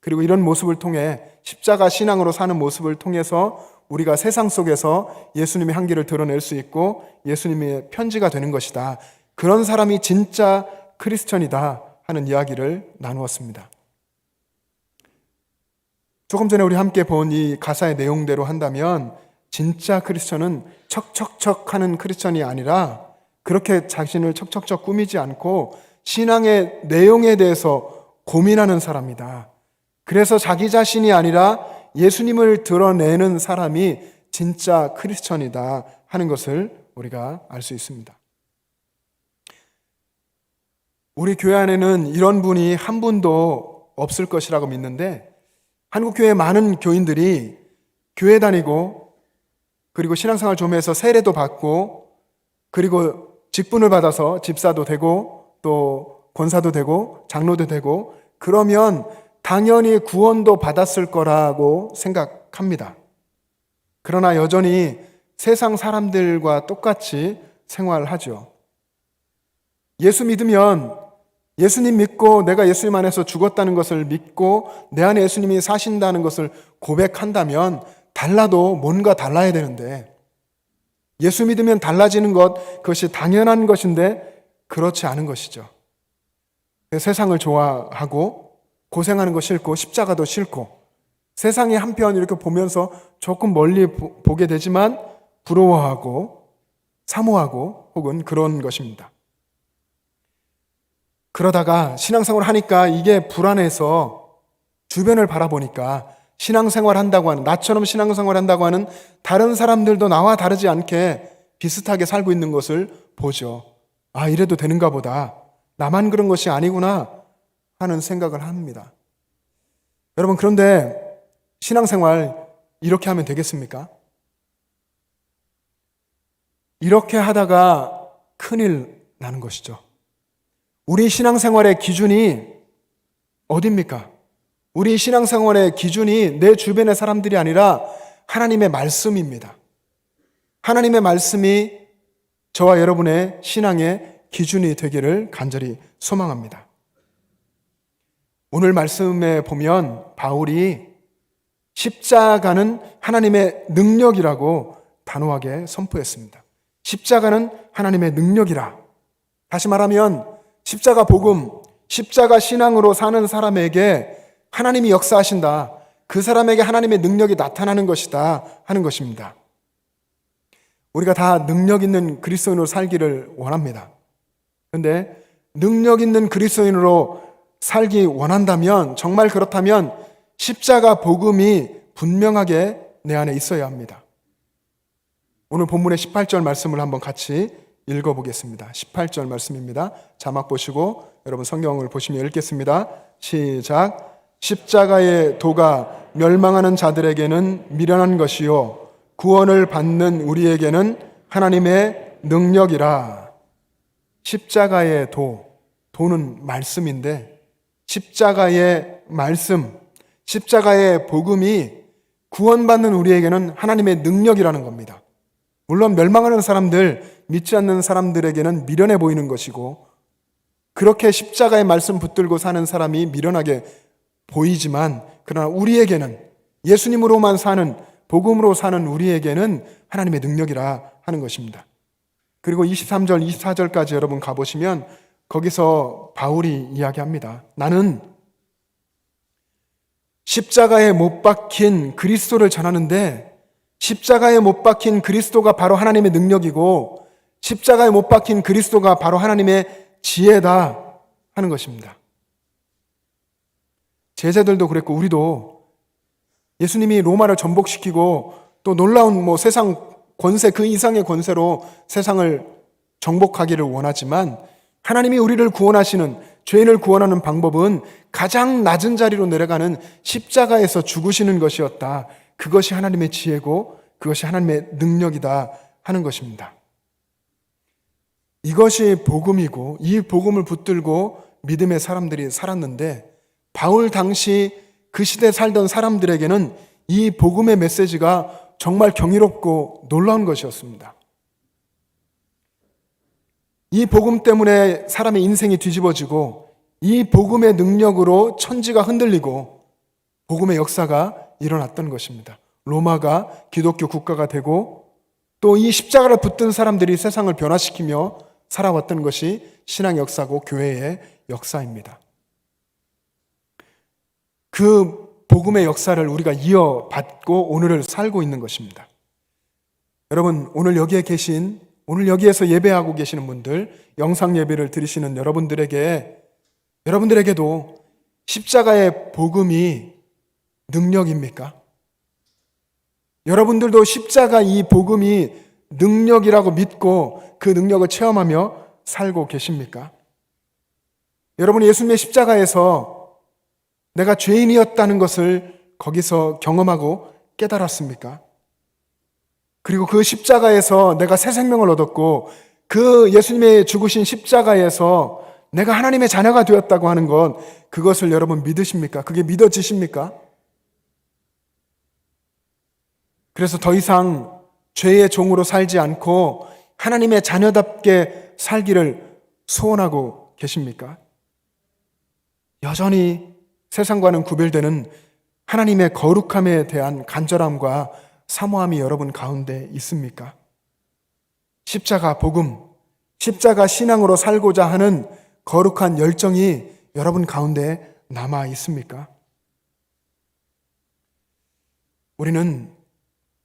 그리고 이런 모습을 통해, 십자가 신앙으로 사는 모습을 통해서 우리가 세상 속에서 예수님의 향기를 드러낼 수 있고 예수님의 편지가 되는 것이다, 그런 사람이 진짜 크리스천이다 하는 이야기를 나누었습니다. 조금 전에 우리 함께 본 이 가사의 내용대로 한다면 진짜 크리스천은 척척척 하는 크리스천이 아니라, 그렇게 자신을 척척척 꾸미지 않고 신앙의 내용에 대해서 고민하는 사람이다. 그래서 자기 자신이 아니라 예수님을 드러내는 사람이 진짜 크리스천이다 하는 것을 우리가 알 수 있습니다. 우리 교회 안에는 이런 분이 한 분도 없을 것이라고 믿는데, 한국교회 많은 교인들이 교회 다니고 그리고 신앙생활 좀 해서 세례도 받고 그리고 직분을 받아서 집사도 되고 또 권사도 되고 장로도 되고 그러면 당연히 구원도 받았을 거라고 생각합니다. 그러나 여전히 세상 사람들과 똑같이 생활하죠. 예수 믿으면 예수님 믿고 내가 예수님 안에서 죽었다는 것을 믿고 내 안에 예수님이 사신다는 것을 고백한다면 달라도 뭔가 달라야 되는데, 예수 믿으면 달라지는 것, 그것이 당연한 것인데 그렇지 않은 것이죠. 세상을 좋아하고 고생하는 거 싫고 십자가도 싫고 세상의 한편 이렇게 보면서 조금 멀리 보게 되지만 부러워하고 사모하고 혹은 그런 것입니다. 그러다가 신앙생활을 하니까 이게 불안해서 주변을 바라보니까 신앙생활 한다고 하는, 나처럼 신앙생활 한다고 하는 다른 사람들도 나와 다르지 않게 비슷하게 살고 있는 것을 보죠. 아, 이래도 되는가 보다. 나만 그런 것이 아니구나 하는 생각을 합니다. 여러분, 그런데 신앙생활 이렇게 하면 되겠습니까? 이렇게 하다가 큰일 나는 것이죠. 우리 신앙생활의 기준이 어디입니까? 우리 신앙생활의 기준이 내 주변의 사람들이 아니라 하나님의 말씀입니다. 하나님의 말씀이 저와 여러분의 신앙의 기준이 되기를 간절히 소망합니다. 오늘 말씀에 보면 바울이 십자가는 하나님의 능력이라고 단호하게 선포했습니다. 십자가는 하나님의 능력이라. 다시 말하면 십자가 복음, 십자가 신앙으로 사는 사람에게 하나님이 역사하신다. 그 사람에게 하나님의 능력이 나타나는 것이다 하는 것입니다. 우리가 다 능력 있는 그리스도인으로 살기를 원합니다. 그런데 능력 있는 그리스도인으로 살기 원한다면, 정말 그렇다면 십자가 복음이 분명하게 내 안에 있어야 합니다. 오늘 본문의 18절 말씀을 한번 같이 읽어보겠습니다. 18절 말씀입니다. 자막 보시고 여러분 성경을 보시면 읽겠습니다. 시작. 십자가의 도가 멸망하는 자들에게는 미련한 것이요 구원을 받는 우리에게는 하나님의 능력이라. 십자가의 도는 말씀인데, 십자가의 말씀, 십자가의 복음이 구원받는 우리에게는 하나님의 능력이라는 겁니다. 물론 멸망하는 사람들, 믿지 않는 사람들에게는 미련해 보이는 것이고, 그렇게 십자가의 말씀 붙들고 사는 사람이 미련하게 보이지만, 그러나 우리에게는, 예수님으로만 사는, 복음으로 사는 우리에게는 하나님의 능력이라 하는 것입니다. 그리고 23절, 24절까지 여러분 가보시면 거기서 바울이 이야기합니다. 나는 십자가에 못 박힌 그리스도를 전하는데, 십자가에 못 박힌 그리스도가 바로 하나님의 능력이고 십자가에 못 박힌 그리스도가 바로 하나님의 지혜다 하는 것입니다. 제자들도 그랬고 우리도 예수님이 로마를 정복시키고 또 놀라운 세상 권세, 그 이상의 권세로 세상을 정복하기를 원하지만, 하나님이 우리를 구원하시는, 죄인을 구원하는 방법은 가장 낮은 자리로 내려가는 십자가에서 죽으시는 것이었다. 그것이 하나님의 지혜고 그것이 하나님의 능력이다 하는 것입니다. 이것이 복음이고 이 복음을 붙들고 믿음의 사람들이 살았는데, 바울 당시 그 시대에 살던 사람들에게는 이 복음의 메시지가 정말 경이롭고 놀라운 것이었습니다. 이 복음 때문에 사람의 인생이 뒤집어지고 이 복음의 능력으로 천지가 흔들리고 복음의 역사가 일어났던 것입니다. 로마가 기독교 국가가 되고 또 이 십자가를 붙든 사람들이 세상을 변화시키며 살아왔던 것이 신앙 역사고 교회의 역사입니다. 그 복음의 역사를 우리가 이어받고 오늘을 살고 있는 것입니다. 여러분, 오늘 여기에 계신 오늘 여기에서 예배하고 계시는 분들, 영상 예배를 드리시는 여러분들에게도 십자가의 복음이 능력입니까? 여러분들도 십자가 이 복음이 능력이라고 믿고 그 능력을 체험하며 살고 계십니까? 여러분이 예수님의 십자가에서 내가 죄인이었다는 것을 거기서 경험하고 깨달았습니까? 그리고 그 십자가에서 내가 새 생명을 얻었고 그 예수님의 죽으신 십자가에서 내가 하나님의 자녀가 되었다고 하는 것, 그것을 여러분 믿으십니까? 그게 믿어지십니까? 그래서 더 이상 죄의 종으로 살지 않고 하나님의 자녀답게 살기를 소원하고 계십니까? 여전히 세상과는 구별되는 하나님의 거룩함에 대한 간절함과 사모함이 여러분 가운데 있습니까? 십자가 복음, 십자가 신앙으로 살고자 하는 거룩한 열정이 여러분 가운데 남아 있습니까? 우리는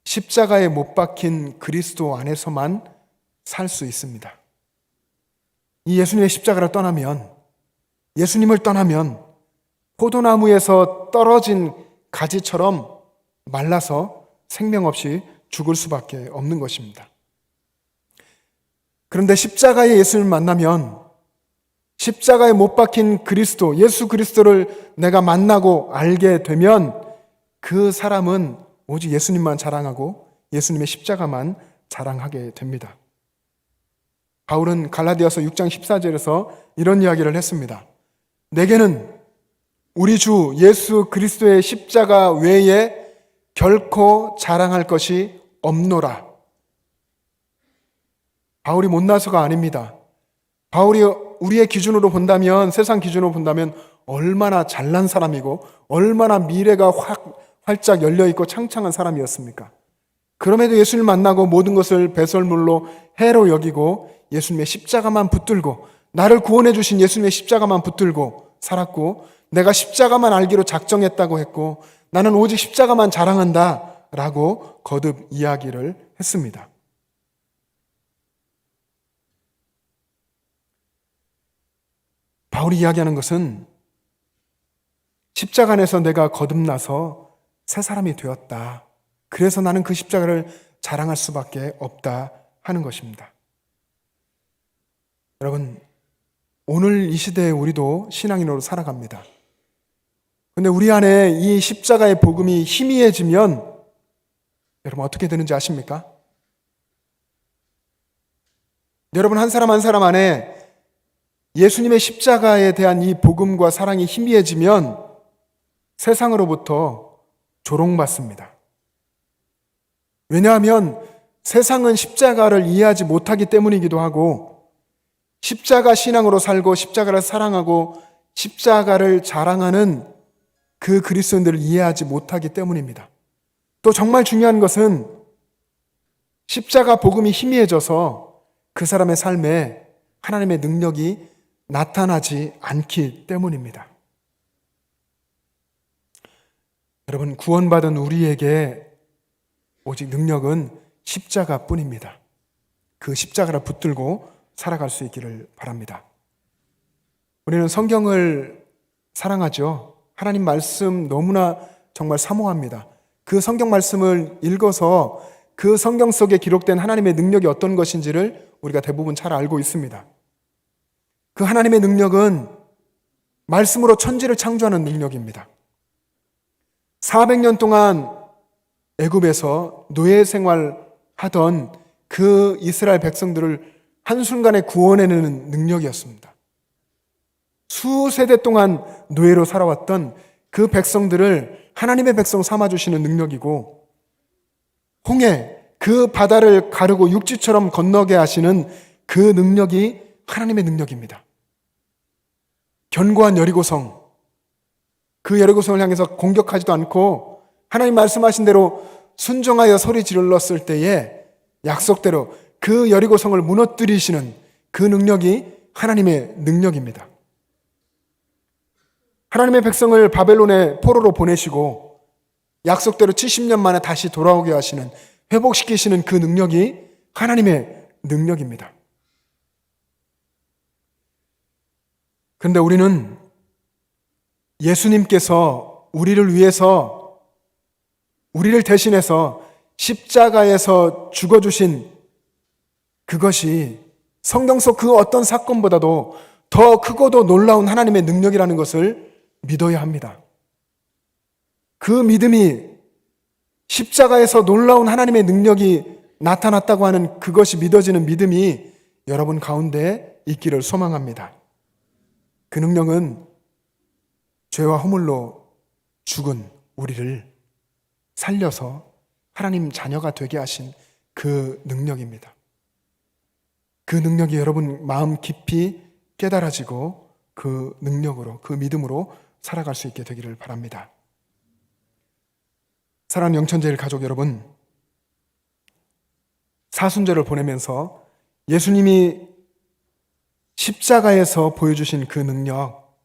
십자가에 못 박힌 그리스도 안에서만 살 수 있습니다. 이 예수님의 십자가를 떠나면, 예수님을 떠나면 포도나무에서 떨어진 가지처럼 말라서 생명 없이 죽을 수밖에 없는 것입니다. 그런데 십자가의 예수님을 만나면, 십자가에 못 박힌 그리스도, 예수 그리스도를 내가 만나고 알게 되면 그 사람은 오직 예수님만 자랑하고 예수님의 십자가만 자랑하게 됩니다. 바울은 갈라디아서 6장 14절에서 이런 이야기를 했습니다. 내게는 우리 주 예수 그리스도의 십자가 외에 결코 자랑할 것이 없노라. 바울이 못나서가 아닙니다. 바울이 우리의 기준으로 본다면, 세상 기준으로 본다면 얼마나 잘난 사람이고 얼마나 미래가 활짝 열려있고 창창한 사람이었습니까? 그럼에도 예수님을 만나고 모든 것을 배설물로 해로 여기고 예수님의 십자가만 붙들고, 나를 구원해 주신 예수님의 십자가만 붙들고 살았고, 내가 십자가만 알기로 작정했다고 했고, 나는 오직 십자가만 자랑한다 라고 거듭 이야기를 했습니다. 바울이 이야기하는 것은 십자가 안에서 내가 거듭나서 새 사람이 되었다. 그래서 나는 그 십자가를 자랑할 수밖에 없다 하는 것입니다. 여러분, 오늘 이 시대에 우리도 신앙인으로 살아갑니다. 근데 우리 안에 이 십자가의 복음이 희미해지면 여러분 어떻게 되는지 아십니까? 여러분 한 사람 한 사람 안에 예수님의 십자가에 대한 이 복음과 사랑이 희미해지면 세상으로부터 조롱받습니다. 왜냐하면 세상은 십자가를 이해하지 못하기 때문이기도 하고, 십자가 신앙으로 살고 십자가를 사랑하고 십자가를 자랑하는 그 그리스도인들을 이해하지 못하기 때문입니다. 또 정말 중요한 것은 십자가 복음이 희미해져서 그 사람의 삶에 하나님의 능력이 나타나지 않기 때문입니다. 여러분, 구원받은 우리에게 오직 능력은 십자가뿐입니다. 그 십자가를 붙들고 살아갈 수 있기를 바랍니다. 우리는 성경을 사랑하죠. 하나님 말씀 너무나 정말 사모합니다. 그 성경 말씀을 읽어서 그 성경 속에 기록된 하나님의 능력이 어떤 것인지를 우리가 대부분 잘 알고 있습니다. 그 하나님의 능력은 말씀으로 천지를 창조하는 능력입니다. 400년 동안 애굽에서 노예 생활하던 그 이스라엘 백성들을 한순간에 구원해내는 능력이었습니다. 수세대 동안 노예로 살아왔던 그 백성들을 하나님의 백성 삼아주시는 능력이고, 홍해 그 바다를 가르고 육지처럼 건너게 하시는 그 능력이 하나님의 능력입니다. 견고한 여리고성, 그 여리고성을 향해서 공격하지도 않고 하나님 말씀하신 대로 순종하여 소리 질렀을 때에 약속대로 그 여리고성을 무너뜨리시는 그 능력이 하나님의 능력입니다. 하나님의 백성을 바벨론의 포로로 보내시고 약속대로 70년 만에 다시 돌아오게 하시는, 회복시키시는 그 능력이 하나님의 능력입니다. 그런데 우리는 예수님께서 우리를 위해서, 우리를 대신해서 십자가에서 죽어주신 그것이 성경 속 그 어떤 사건보다도 더 크고도 놀라운 하나님의 능력이라는 것을 믿어야 합니다. 그 믿음이, 십자가에서 놀라운 하나님의 능력이 나타났다고 하는 그것이 믿어지는 믿음이 여러분 가운데 있기를 소망합니다. 그 능력은 죄와 허물로 죽은 우리를 살려서 하나님 자녀가 되게 하신 그 능력입니다. 그 능력이 여러분 마음 깊이 깨달아지고 그 능력으로, 그 믿음으로 살아갈 수 있게 되기를 바랍니다. 사랑하는 영천제일 가족 여러분, 사순절을 보내면서 예수님이 십자가에서 보여주신 그 능력,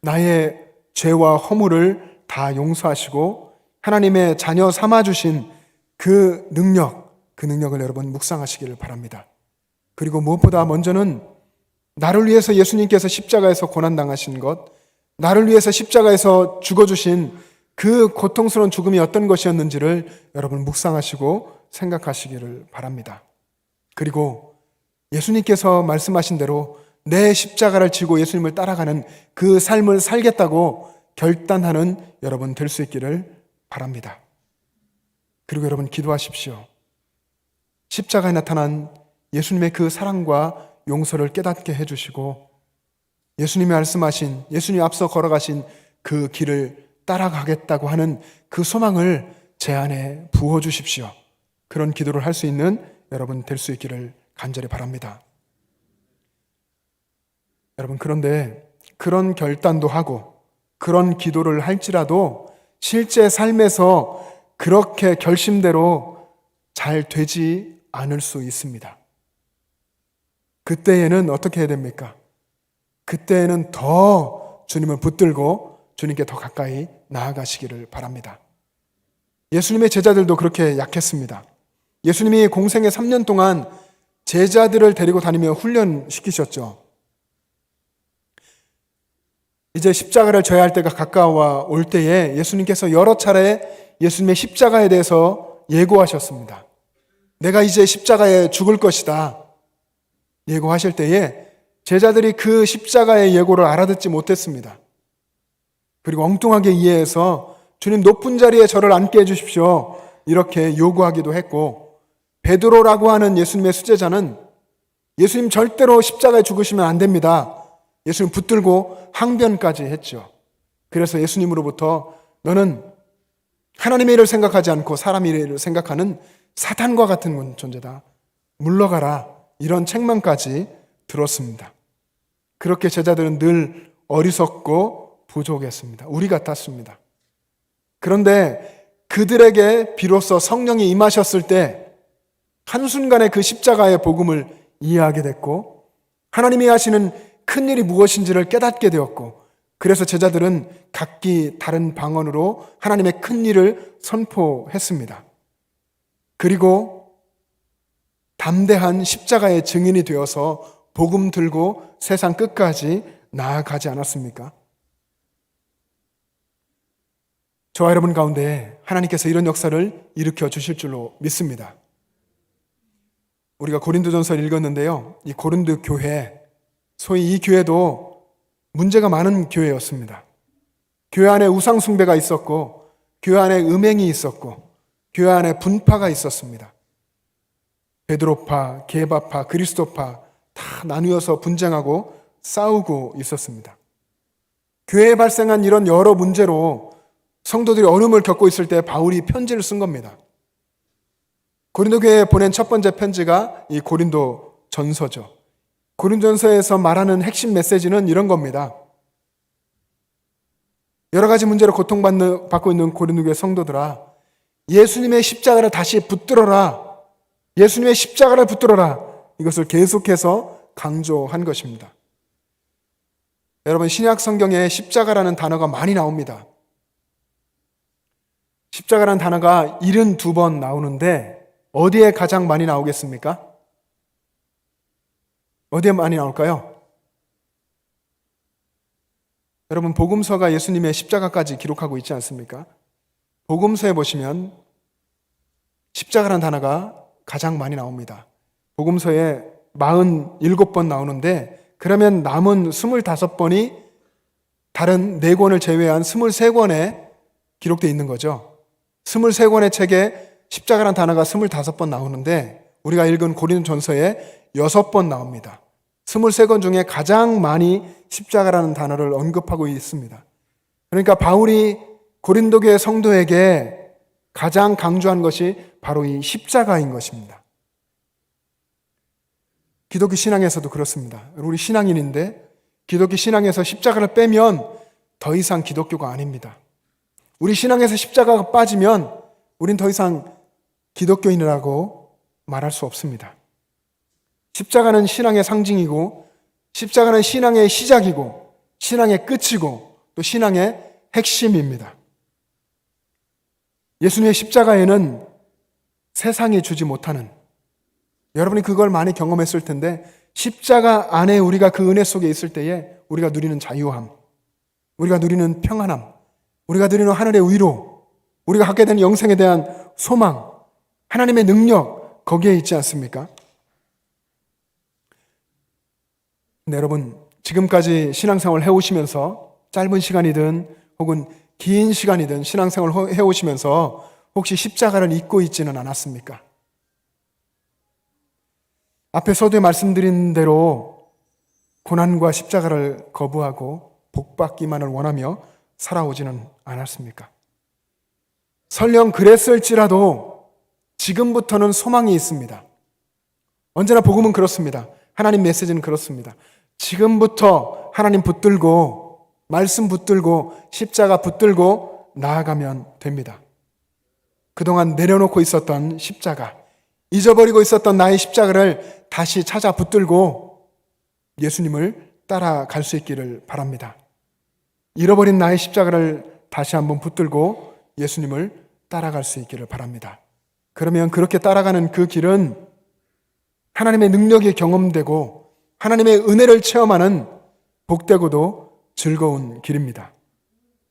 나의 죄와 허물을 다 용서하시고 하나님의 자녀 삼아주신 그 능력을 여러분 묵상하시기를 바랍니다. 그리고 무엇보다 먼저는 나를 위해서 예수님께서 십자가에서 고난당하신 것, 나를 위해서 십자가에서 죽어주신 그 고통스러운 죽음이 어떤 것이었는지를 여러분 묵상하시고 생각하시기를 바랍니다. 그리고 예수님께서 말씀하신 대로 내 십자가를 지고 예수님을 따라가는 그 삶을 살겠다고 결단하는 여러분 될 수 있기를 바랍니다. 그리고 여러분 기도하십시오. 십자가에 나타난 예수님의 그 사랑과 용서를 깨닫게 해주시고 예수님이 말씀하신, 예수님이 앞서 걸어가신 그 길을 따라가겠다고 하는 그 소망을 제 안에 부어주십시오. 그런 기도를 할 수 있는 여러분 될 수 있기를 간절히 바랍니다. 여러분, 그런데 그런 결단도 하고 그런 기도를 할지라도 실제 삶에서 그렇게 결심대로 잘 되지 않을 수 있습니다. 그때에는 어떻게 해야 됩니까? 그때에는 더 주님을 붙들고 주님께 더 가까이 나아가시기를 바랍니다. 예수님의 제자들도 그렇게 약했습니다. 예수님이 공생의 3년 동안 제자들을 데리고 다니며 훈련시키셨죠. 이제 십자가를 져야 할 때가 가까워 올 때에 예수님께서 여러 차례 예수님의 십자가에 대해서 예고하셨습니다. 내가 이제 십자가에 죽을 것이다 예고하실 때에 제자들이 그 십자가의 예고를 알아듣지 못했습니다. 그리고 엉뚱하게 이해해서 주님 높은 자리에 저를 앉게 해주십시오 이렇게 요구하기도 했고, 베드로라고 하는 예수님의 수제자는 예수님 절대로 십자가에 죽으시면 안 됩니다, 예수님 붙들고 항변까지 했죠. 그래서 예수님으로부터 너는 하나님의 일을 생각하지 않고 사람의 일을 생각하는 사탄과 같은 존재다, 물러가라, 이런 책망까지 들었습니다. 그렇게 제자들은 늘 어리석고 부족했습니다. 우리 같았습니다. 그런데 그들에게 비로소 성령이 임하셨을 때 한순간에 그 십자가의 복음을 이해하게 됐고 하나님이 하시는 큰 일이 무엇인지를 깨닫게 되었고, 그래서 제자들은 각기 다른 방언으로 하나님의 큰 일을 선포했습니다. 그리고 담대한 십자가의 증인이 되어서 복음 들고 세상 끝까지 나아가지 않았습니까? 저와 여러분 가운데 하나님께서 이런 역사를 일으켜 주실 줄로 믿습니다. 우리가 고린도전서를 읽었는데요, 이 고린도 교회, 소위 이 교회도 문제가 많은 교회였습니다. 교회 안에 우상 숭배가 있었고, 교회 안에 음행이 있었고, 교회 안에 분파가 있었습니다. 베드로파, 게바파, 그리스도파 다 나누어서 분쟁하고 싸우고 있었습니다. 교회에 발생한 이런 여러 문제로 성도들이 어려움을 겪고 있을 때 바울이 편지를 쓴 겁니다. 고린도 교회에 보낸 첫 번째 편지가 이 고린도 전서죠. 고린도 전서에서 말하는 핵심 메시지는 이런 겁니다. 여러 가지 문제로 고통받고 있는 고린도 교회 성도들아, 예수님의 십자가를 다시 붙들어라, 예수님의 십자가를 붙들어라, 이것을 계속해서 강조한 것입니다. 여러분, 신약 성경에 십자가라는 단어가 많이 나옵니다. 십자가라는 단어가 72번 나오는데 어디에 가장 많이 나오겠습니까? 어디에 많이 나올까요? 여러분, 복음서가 예수님의 십자가까지 기록하고 있지 않습니까? 복음서에 보시면 십자가라는 단어가 가장 많이 나옵니다. 복음서에 47번 나오는데, 그러면 남은 25번이 다른 4권을 제외한 23권에 기록되어 있는 거죠. 23권의 책에 십자가라는 단어가 25번 나오는데, 우리가 읽은 고린도전서에 6번 나옵니다. 23권 중에 가장 많이 십자가라는 단어를 언급하고 있습니다. 그러니까 바울이 고린도 교회 성도에게 가장 강조한 것이 바로 이 십자가인 것입니다. 기독교 신앙에서도 그렇습니다. 우리 신앙인인데 기독교 신앙에서 십자가를 빼면 더 이상 기독교가 아닙니다. 우리 신앙에서 십자가가 빠지면 우린 더 이상 기독교인이라고 말할 수 없습니다. 십자가는 신앙의 상징이고, 십자가는 신앙의 시작이고, 신앙의 끝이고, 또 신앙의 핵심입니다. 예수님의 십자가에는 세상이 주지 못하는, 여러분이 그걸 많이 경험했을 텐데, 십자가 안에 우리가 그 은혜 속에 있을 때에 우리가 누리는 자유함, 우리가 누리는 평안함, 우리가 누리는 하늘의 위로, 우리가 갖게 되는 영생에 대한 소망, 하나님의 능력, 거기에 있지 않습니까? 근데 여러분, 지금까지 신앙생활을 해오시면서 짧은 시간이든 혹은 긴 시간이든 신앙생활을 해오시면서 혹시 십자가를 잊고 있지는 않았습니까? 앞에 서두에 말씀드린 대로 고난과 십자가를 거부하고 복받기만을 원하며 살아오지는 않았습니까? 설령 그랬을지라도 지금부터는 소망이 있습니다. 언제나 복음은 그렇습니다. 하나님 메시지는 그렇습니다. 지금부터 하나님 붙들고, 말씀 붙들고, 십자가 붙들고 나아가면 됩니다. 그동안 내려놓고 있었던 십자가, 잊어버리고 있었던 나의 십자가를 다시 찾아 붙들고 예수님을 따라갈 수 있기를 바랍니다. 잃어버린 나의 십자가를 다시 한번 붙들고 예수님을 따라갈 수 있기를 바랍니다. 그러면 그렇게 따라가는 그 길은 하나님의 능력이 경험되고 하나님의 은혜를 체험하는 복되고도 즐거운 길입니다.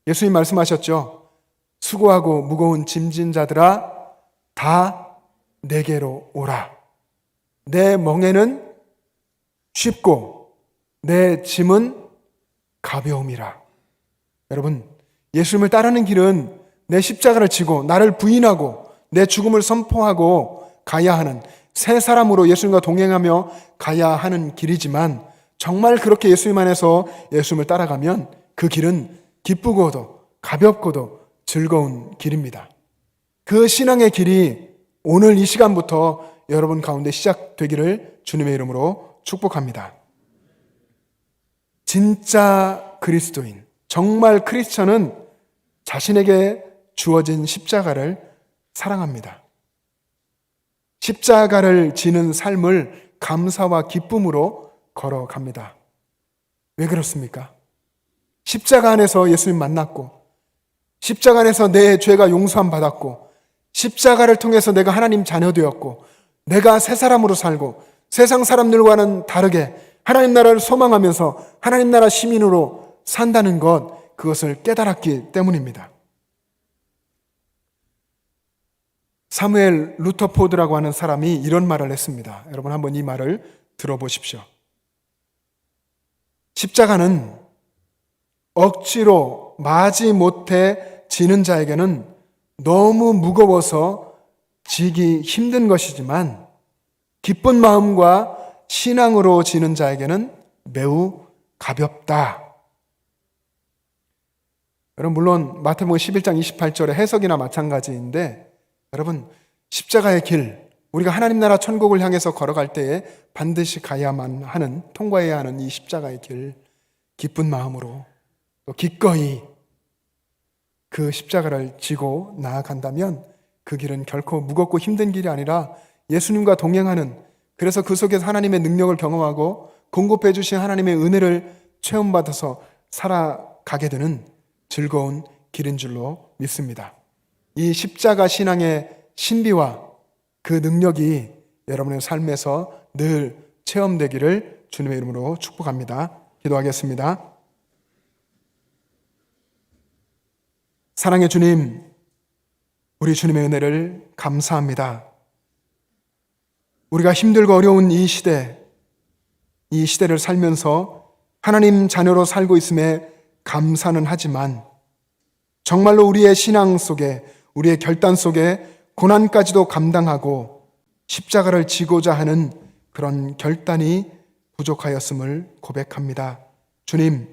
예수님 말씀하셨죠. 수고하고 무거운 짐진 자들아 다 내게로 오라. 내 멍에는 쉽고 내 짐은 가벼움이라. 여러분, 예수님을 따르는 길은 내 십자가를 지고 나를 부인하고 내 죽음을 선포하고 가야 하는, 새 사람으로 예수님과 동행하며 가야 하는 길이지만, 정말 그렇게 예수님 안에서 예수님을 따라가면 그 길은 기쁘고도 가볍고도 즐거운 길입니다. 그 신앙의 길이 오늘 이 시간부터 여러분 가운데 시작되기를 주님의 이름으로 축복합니다. 진짜 그리스도인, 정말 크리스천은 자신에게 주어진 십자가를 사랑합니다. 십자가를 지는 삶을 감사와 기쁨으로 걸어갑니다. 왜 그렇습니까? 십자가 안에서 예수님 만났고, 십자가 안에서 내 죄가 용서함 받았고, 십자가를 통해서 내가 하나님 자녀 되었고, 내가 새 사람으로 살고 세상 사람들과는 다르게 하나님 나라를 소망하면서 하나님 나라 시민으로 산다는 것, 그것을 깨달았기 때문입니다. 사무엘 루터포드라고 하는 사람이 이런 말을 했습니다. 여러분 한번 이 말을 들어보십시오. 십자가는 억지로 마지 못해 지는 자에게는 너무 무거워서 지기 힘든 것이지만, 기쁜 마음과 신앙으로 지는 자에게는 매우 가볍다. 여러분, 물론 마태복음 11장 28절의 해석이나 마찬가지인데, 여러분, 십자가의 길, 우리가 하나님 나라 천국을 향해서 걸어갈 때에 반드시 가야만 하는, 통과해야 하는 이 십자가의 길, 기쁜 마음으로 또 기꺼이 그 십자가를 지고 나아간다면 그 길은 결코 무겁고 힘든 길이 아니라 예수님과 동행하는, 그래서 그 속에서 하나님의 능력을 경험하고 공급해 주신 하나님의 은혜를 체험받아서 살아가게 되는 즐거운 길인 줄로 믿습니다. 이 십자가 신앙의 신비와 그 능력이 여러분의 삶에서 늘 체험되기를 주님의 이름으로 축복합니다. 기도하겠습니다. 사랑의 주님, 우리 주님의 은혜를 감사합니다. 우리가 힘들고 어려운 이 시대를 살면서 하나님 자녀로 살고 있음에 감사는 하지만 정말로 우리의 신앙 속에, 우리의 결단 속에 고난까지도 감당하고 십자가를 지고자 하는 그런 결단이 부족하였음을 고백합니다. 주님,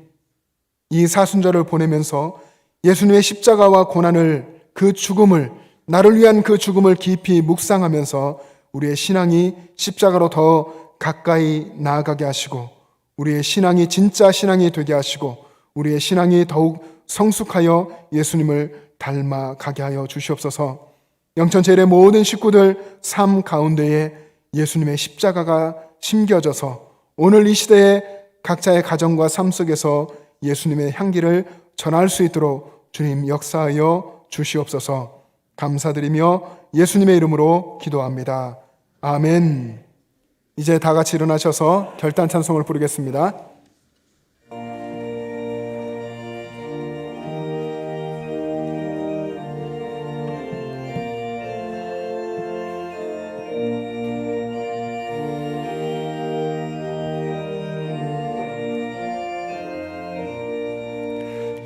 이 사순절을 보내면서 예수님의 십자가와 고난을, 그 죽음을, 나를 위한 그 죽음을 깊이 묵상하면서 우리의 신앙이 십자가로 더 가까이 나아가게 하시고 우리의 신앙이 진짜 신앙이 되게 하시고 우리의 신앙이 더욱 성숙하여 예수님을 닮아가게 하여 주시옵소서. 영천제일의 모든 식구들 삶 가운데에 예수님의 십자가가 심겨져서 오늘 이 시대에 각자의 가정과 삶 속에서 예수님의 향기를 전할 수 있도록 주님 역사하여 주시옵소서. 감사드리며 예수님의 이름으로 기도합니다. 아멘. 이제 다 같이 일어나셔서 결단 찬송을 부르겠습니다.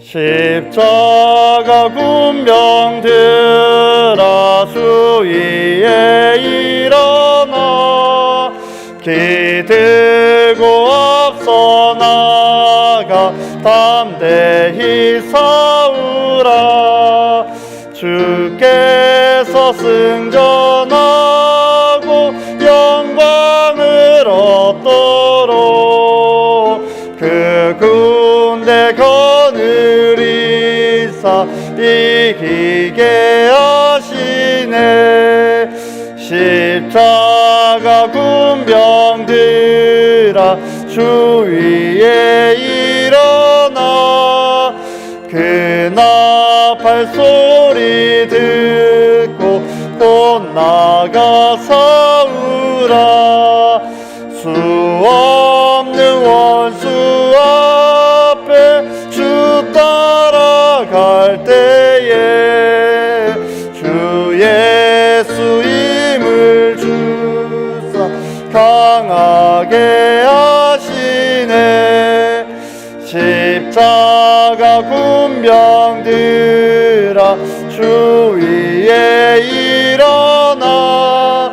십자가 군병들아 주 위에 일어나 기 들고 앞서 나가 담대히 싸우라. 주께서 승전하고 영광을 얻도록 그 군대 거느리사 이기게 하시네. 십자가 군병들아 주 위에 일어나 그 나팔 소리 듣고 곧 나가 싸우라. 수 없는 원수 앞에 주 따라갈 때에 주 예수 힘을 주사 강하게 하시네. 십자가 군병들아 주 위에 일어나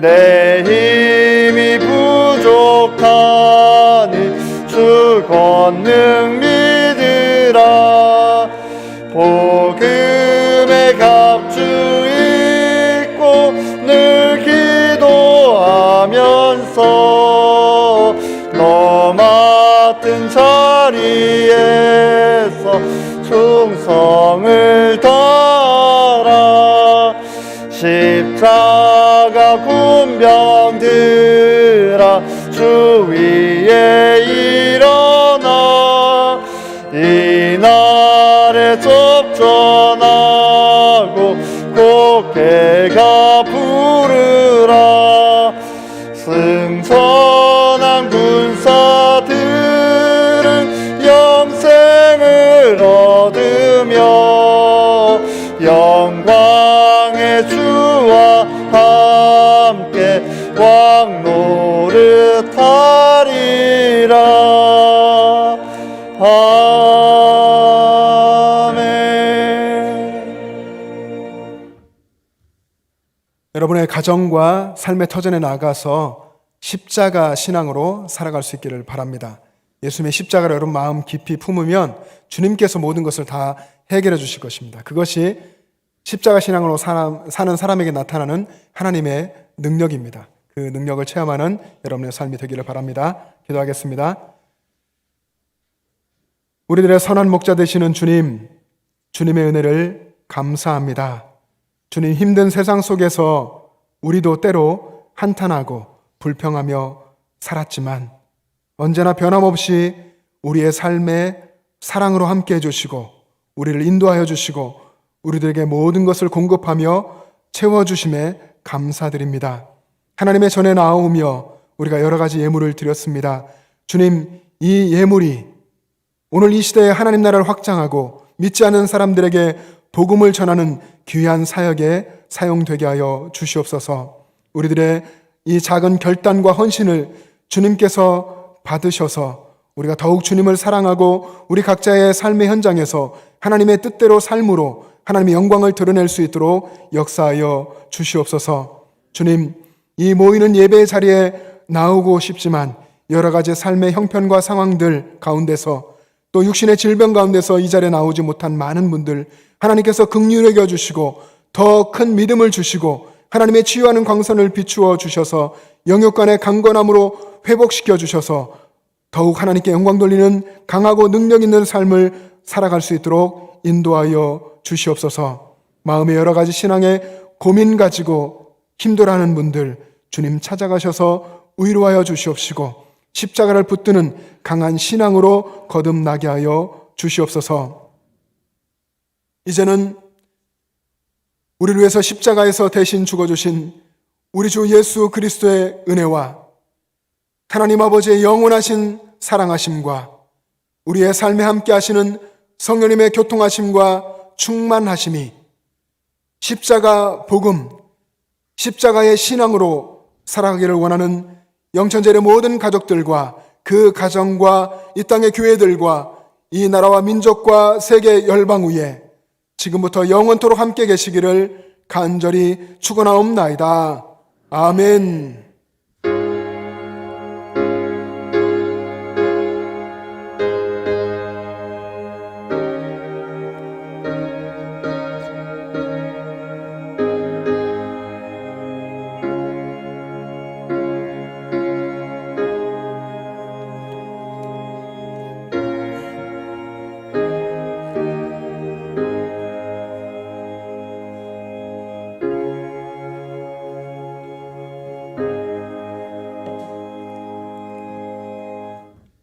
내 힘이 부족하니 주 권능 믿으라. 복음의 갑주 입고 늘 기도하면서 너 맡은 자리에서 충성을 다하라. 십자가 군병들아 주 위에 일어나 이날에 접전하고 곡해가 부르라. 승천한 군사들은 영생을 얻으며 영광의 주와 함께 왕 노릇하리라. 아멘.
여러분의 가정과 삶의 터전에 나가서 십자가 신앙으로 살아갈 수 있기를 바랍니다. 예수님의 십자가를 여러분 마음 깊이 품으면 주님께서 모든 것을 다 해결해 주실 것입니다. 그것이 십자가 신앙으로 사는 사람에게 나타나는 하나님의 능력입니다. 그 능력을 체험하는 여러분의 삶이 되기를 바랍니다. 기도하겠습니다. 우리들의 선한 목자 되시는 주님, 주님의 은혜를 감사합니다. 주님, 힘든 세상 속에서 우리도 때로 한탄하고 불평하며 살았지만 언제나 변함없이 우리의 삶에 사랑으로 함께 해주시고 우리를 인도하여 주시고 우리들에게 모든 것을 공급하며 채워주심에 감사드립니다. 하나님의 전에 나오며 우리가 여러 가지 예물을 드렸습니다. 주님, 이 예물이 오늘 이 시대에 하나님 나라를 확장하고 믿지 않는 사람들에게 복음을 전하는 귀한 사역에 사용되게 하여 주시옵소서. 우리들의 이 작은 결단과 헌신을 주님께서 받으셔서 우리가 더욱 주님을 사랑하고 우리 각자의 삶의 현장에서 하나님의 뜻대로 삶으로 하나님의 영광을 드러낼 수 있도록 역사하여 주시옵소서. 주님, 이 모이는 예배의 자리에 나오고 싶지만 여러 가지 삶의 형편과 상황들 가운데서 또 육신의 질병 가운데서 이 자리에 나오지 못한 많은 분들 하나님께서 긍휼히 여겨 주시고 더 큰 믿음을 주시고 하나님의 치유하는 광선을 비추어 주셔서 영육간의 강건함으로 회복시켜 주셔서 더욱 하나님께 영광 돌리는 강하고 능력 있는 삶을 살아갈 수 있도록 인도하여 주시옵소서. 마음의 여러 가지 신앙의 고민 가지고 힘들어하는 분들 주님 찾아가셔서 위로하여 주시옵시고 십자가를 붙드는 강한 신앙으로 거듭나게 하여 주시옵소서. 이제는 우리를 위해서 십자가에서 대신 죽어주신 우리 주 예수 그리스도의 은혜와 하나님 아버지의 영원하신 사랑하심과 우리의 삶에 함께 하시는 성령님의 교통하심과 충만하심이 십자가 복음, 십자가의 신앙으로 살아가기를 원하는 영천제의 모든 가족들과 그 가정과 이 땅의 교회들과 이 나라와 민족과 세계 열방 위에 지금부터 영원토록 함께 계시기를 간절히 축원하옵나이다. 아멘.